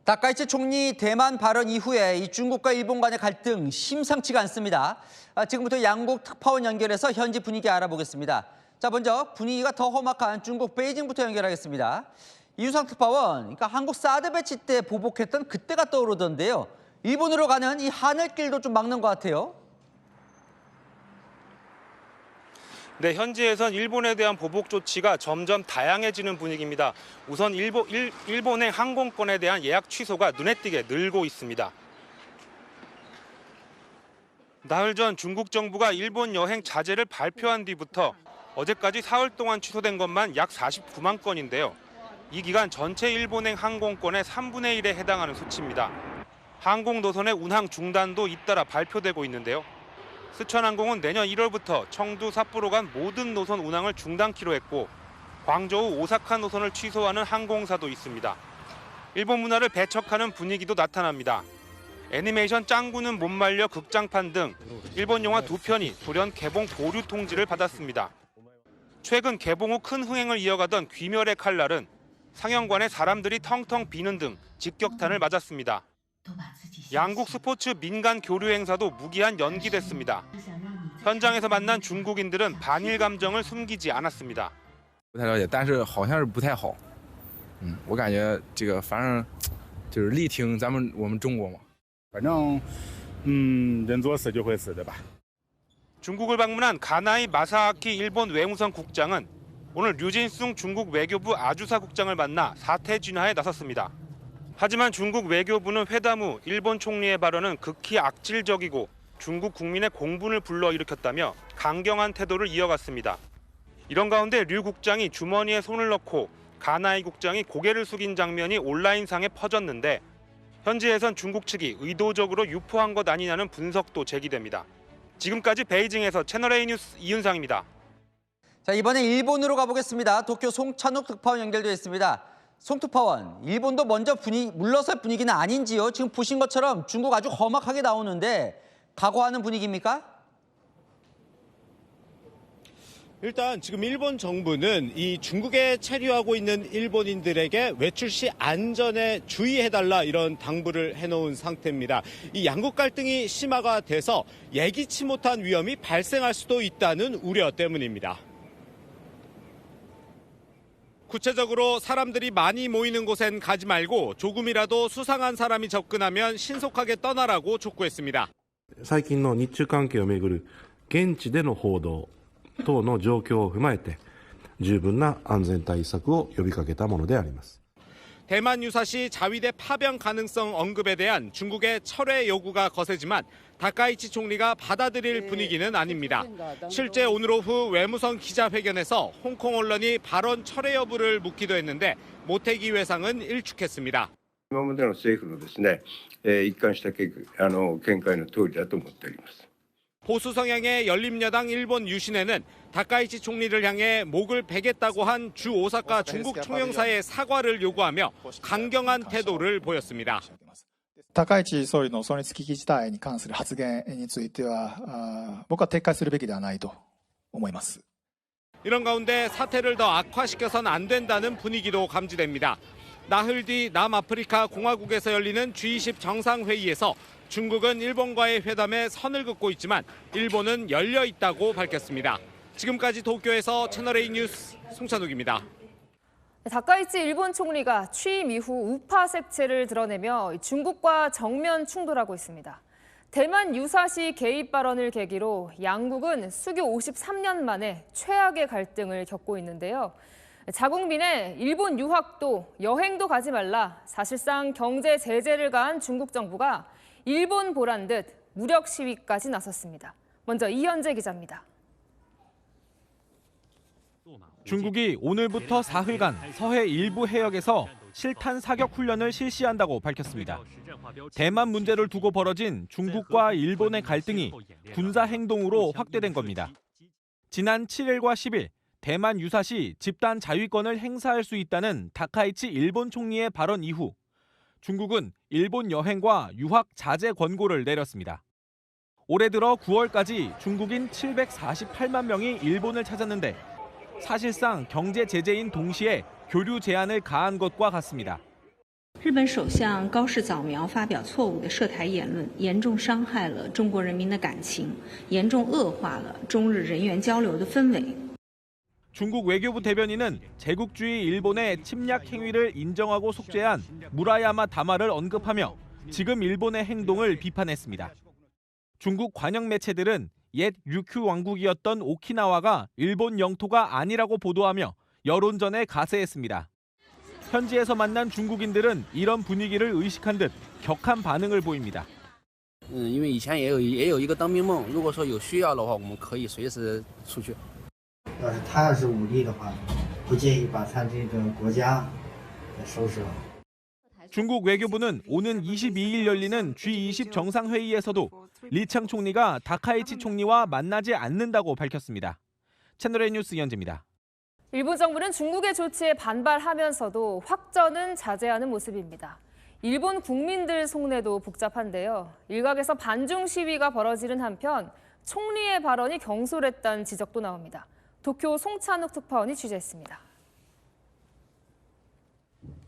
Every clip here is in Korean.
다카이치 총리 대만 발언 이후에 이 중국과 일본 간의 갈등 심상치가 않습니다. 지금부터 양국 특파원 연결해서 현지 분위기 알아보겠습니다. 자, 먼저 분위기가 더 험악한 중국 베이징부터 연결하겠습니다. 이유상 특파원, 그러니까 한국 사드 배치 때 보복했던 그때가 떠오르던데요. 일본으로 가는 이 하늘길도 좀 막는 것 같아요. 네, 현지에선 일본에 대한 보복 조치가 점점 다양해지는 분위기입니다. 우선 일본행 항공권에 대한 예약 취소가 눈에 띄게 늘고 있습니다. 나흘 전 중국 정부가 일본 여행 자제를 발표한 뒤부터 어제까지 사흘 동안 취소된 것만 약 49만 건인데요. 이 기간 전체 일본행 항공권의 3분의 1에 해당하는 수치입니다. 항공 노선의 운항 중단도 잇따라 발표되고 있는데요. 스촨항공은 내년 1월부터 청두, 삿포로 간 모든 노선 운항을 중단키로 했고 광저우, 오사카 노선을 취소하는 항공사도 있습니다. 일본 문화를 배척하는 분위기도 나타납니다. 애니메이션 짱구는 못 말려 극장판 등 일본 영화 2편이 돌연 개봉 보류 통지를 받았습니다. 최근 개봉 후 큰 흥행을 이어가던 귀멸의 칼날은 상영관에 사람들이 텅텅 비는 등 직격탄을 맞았습니다. 양국 스포츠 민간 교류 행사도 무기한 연기됐습니다. 현장에서 만난 중국인들은 반일 감정을 숨기지 않았습니다. 不太了解，但是好像是不太好。我感觉这个反正就是力挺我们中国嘛。反正人作死就会死，对吧？ 중국을 방문한 가나이 마사아키 일본 외무성 국장은 오늘 류진숭 중국 외교부 아주사 국장을 만나 사태 진화에 나섰습니다. 하지만 중국 외교부는 회담 후 일본 총리의 발언은 극히 악질적이고 중국 국민의 공분을 불러일으켰다며 강경한 태도를 이어갔습니다. 이런 가운데 류 국장이 주머니에 손을 넣고 가나이 국장이 고개를 숙인 장면이 온라인상에 퍼졌는데 현지에선 중국 측이 의도적으로 유포한 것 아니냐는 분석도 제기됩니다. 지금까지 베이징에서 채널A 뉴스 이윤상입니다. 자, 이번에 일본으로 가보겠습니다. 도쿄 송찬욱 특파원 연결되어 있습니다. 송 특파원, 일본도 먼저 물러설 분위기는 아닌지요? 지금 보신 것처럼 중국 아주 험악하게 나오는데 각오하는 분위기입니까? 일단 지금 일본 정부는 이 중국에 체류하고 있는 일본인들에게 외출 시 안전에 주의해달라 이런 당부를 해놓은 상태입니다. 이 양국 갈등이 심화가 돼서 예기치 못한 위험이 발생할 수도 있다는 우려 때문입니다. 구체적으로 사람들이 많이 모이는 곳엔 가지 말고 조금이라도 수상한 사람이 접근하면 신속하게 떠나라고 촉구했습니다. 最近の日中関係をめぐる現地での報道等の状況を踏まえて十分な安全対策を呼びかけたものであります。 대만 유사시 자위대 파병 가능성 언급에 대한 중국의 철회 요구가 거세지만 다카이치 총리가 받아들일 분위기는 아닙니다. 실제 오늘 오후 외무성 기자회견에서 홍콩 언론이 발언 철회 여부를 묻기도 했는데 모태기 외상은 일축했습니다. 今までの政府のですね、一貫した見解の通りだと思っております。 보수 성향의 열린여당 일본 유신회는 다카이치 총리를 향해 목을 베겠다고 한 주 오사카 중국 총영사의 사과를 요구하며 강경한 태도를 보였습니다. 高市総理の存立危機事態に関する発言については僕は撤回するべきではないと思います。 이런 가운데 사태를 더 악화시켜선 안 된다는 분위기도 감지됩니다. 나흘 뒤 남아프리카 공화국에서 열리는 G20 정상회의에서 중국은 일본과의 회담에 선을 긋고 있지만 일본은 열려 있다고 밝혔습니다. 지금까지 도쿄에서 채널A 뉴스 송찬욱입니다. 다카이치 일본 총리가 취임 이후 우파 색채를 드러내며 중국과 정면 충돌하고 있습니다. 대만 유사시 개입 발언을 계기로 양국은 수교 53년 만에 최악의 갈등을 겪고 있는데요. 자국민의 일본 유학도 여행도 가지 말라 사실상 경제 제재를 가한 중국 정부가 일본 보란 듯 무력 시위까지 나섰습니다. 먼저 이현재 기자입니다. 중국이 오늘부터 사흘간 서해 일부 해역에서 실탄 사격 훈련을 실시한다고 밝혔습니다. 대만 문제를 두고 벌어진 중국과 일본의 갈등이 군사 행동으로 확대된 겁니다. 지난 7일과 10일 대만 유사시 집단 자위권을 행사할 수 있다는 다카이치 일본 총리의 발언 이후 중국은 일본 여행과 유학 자제 권고를 내렸습니다. 올해 들어 9월까지 중국인 748만 명이 일본을 찾았는데 사실상 경제 제재인 동시에 교류 제한을 가한 것과 같습니다. 日本首相高市早苗发表错误的涉台言论，严重伤害了中国人民的感情，严重恶化了中日人员交流的氛围。 중국 외교부 대변인은 제국주의 일본의 침략 행위를 인정하고 속죄한 무라야마 다마를 언급하며 지금 일본의 행동을 비판했습니다. 중국 관영 매체들은 옛 류큐 왕국이었던 오키나와가 일본 영토가 아니라고 보도하며 여론전에 가세했습니다. 현지에서 만난 중국인들은 이런 분위기를 의식한 듯 격한 반응을 보입니다. 因为以前也有一个当兵梦，如果说有需要的话，我们可以随时出去。 要是他要是武力的话，不介意把他这个国家收拾了。 중국 외교부는 오는 22일 열리는 G20 정상회의에서도 리창 총리가 다카이치 총리와 만나지 않는다고 밝혔습니다. 채널A 뉴스 이현재입니다. 일본 정부는 중국의 조치에 반발하면서도 확전은 자제하는 모습입니다. 일본 국민들 속내도 복잡한데요. 일각에서 반중 시위가 벌어지는 한편 총리의 발언이 경솔했다는 지적도 나옵니다. 도쿄 송찬욱 특파원이 취재했습니다.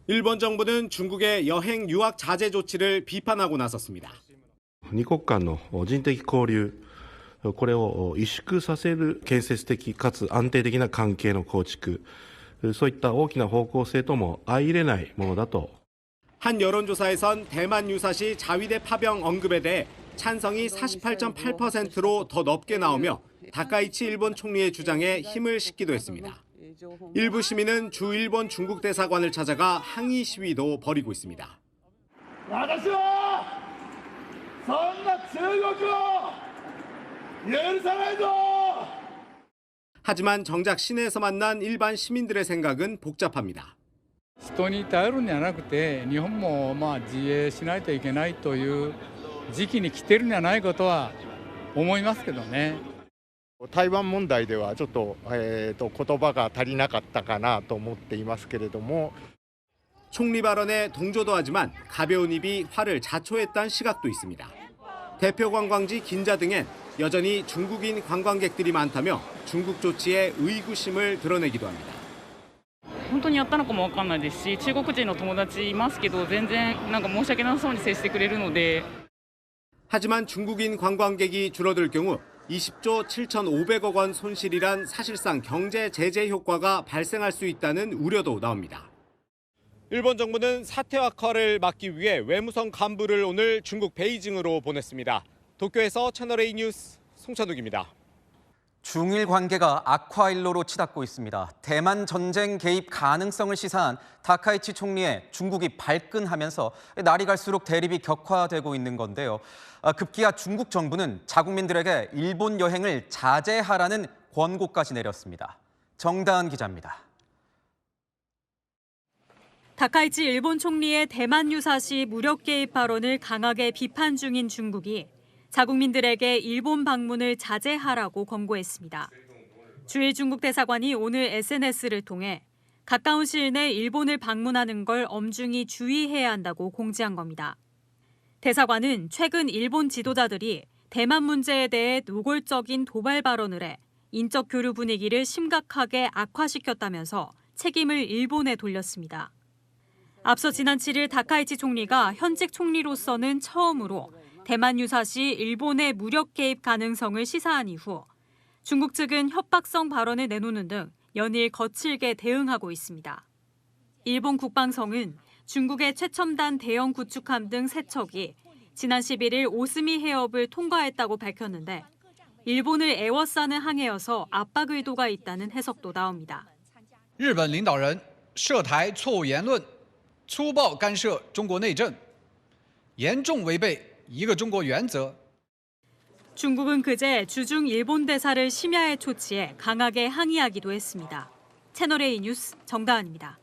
일본 정부는 중국의 여행 유학 자제 조치를 비판하고 나섰습니다. 二国間の人的交流、これを萎縮させる建設的かつ安定的な関係の構築、そういった大きな方向性とも相入れないものだと。 한 여론조사에선 대만 유사시 자위대 파병 언급에 대해 찬성이 48.8%로 더 높게 나오며 다카이치 일본 총리의 주장에 힘을 싣기도 했습니다. 일부 시민은 주 일본 중국 대사관을 찾아가 항의 시위도 벌이고 있습니다. 하지만 정작 시내에서 만난 일반 시민들의 생각은 복잡합니다. 人に頼るんじゃなくて、日本も自衛しないといけないという時期に来てるんじゃないかとは思いますけどね。台湾問題ではちょっと言葉が足りなかったかなと思っていますけれども。 총리 발언에 동조도 하지만 가벼운 입이 화를 자초했다는 시각도 있습니다. 대표 관광지 긴자 등엔 여전히 중국인 관광객들이 많다며 중국 조치에 의구심을 드러내기도 합니다. 本当にやったのかも分かんないですし、中国人の友達いますけど全然なんか申し訳なさそうに接してくれるので。 하지만 중국인 관광객이 줄어들 경우 20조 7,500억 원 손실이란 사실상 경제 제재 효과가 발생할 수 있다는 우려도 나옵니다. 일본 정부는 사태 악화를 막기 위해 외무성 간부를 오늘 중국 베이징으로 보냈습니다. 도쿄에서 채널A 뉴스 송찬욱입니다. 중일 관계가 악화 일로로 치닫고 있습니다. 대만 전쟁 개입 가능성을 시사한 다카이치 총리의 중국이 발끈하면서 날이 갈수록 대립이 격화되고 있는 건데요. 급기야 중국 정부는 자국민들에게 일본 여행을 자제하라는 권고까지 내렸습니다. 정다은 기자입니다. 다카이치 일본 총리의 대만 유사시 무력 개입 발언을 강하게 비판 중인 중국이 자국민들에게 일본 방문을 자제하라고 권고했습니다. 주일 중국 대사관이 오늘 SNS를 통해 가까운 시일 내 일본을 방문하는 걸 엄중히 주의해야 한다고 공지한 겁니다. 대사관은 최근 일본 지도자들이 대만 문제에 대해 노골적인 도발 발언을 해 인적 교류 분위기를 심각하게 악화시켰다면서 책임을 일본에 돌렸습니다. 앞서 지난 7일 다카이치 총리가 현직 총리로서는 처음으로 대만 유사시 일본의 무력 개입 가능성을 시사한 이후 중국 측은 협박성 발언을 내놓는 등 연일 거칠게 대응하고 있습니다. 일본 국방성은 중국의 최첨단 대형 구축함 등 3척이 지난 11일 오스미 해협을 통과했다고 밝혔는데 일본을 애워싸는 항해여서 압박 의도가 있다는 해석도 나옵니다. 日本领导人涉台错误言论粗暴干涉中国内政严重违背一个中国原则 중국은 그제 주중 일본 대사를 심야에 초치해 강하게 항의하기도 했습니다. 채널A 뉴스 정다은입니다.